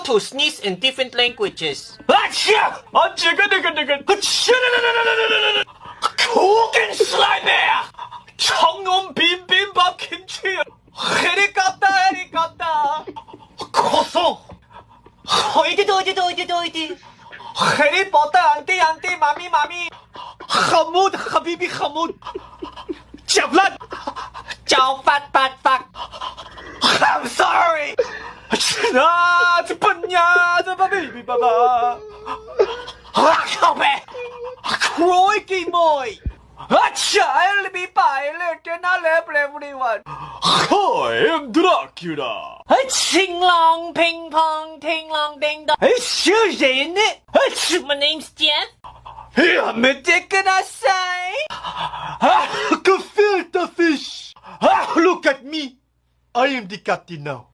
to sneeze in different languages. 아치야! 고긴 슬라임이야! 청놈 빈빈밥 김치! 해리 깠다! 고소! 어디도. 해리 뻗다 안띠 마미 하뭇 하비비 하뭇 잡란 Chào phạt. I'm sorry 아 뻔냐 바비 바바 không bé khối kỳ mồi 아차 엘리비 바일레 깨나 레브레브리원 I'm Dracula 青龙乒乓，听龙叮咚。是人呢 My name's Jeff. Ja, men det kan I say? Gefilte fish! Look at me! I am the captain now.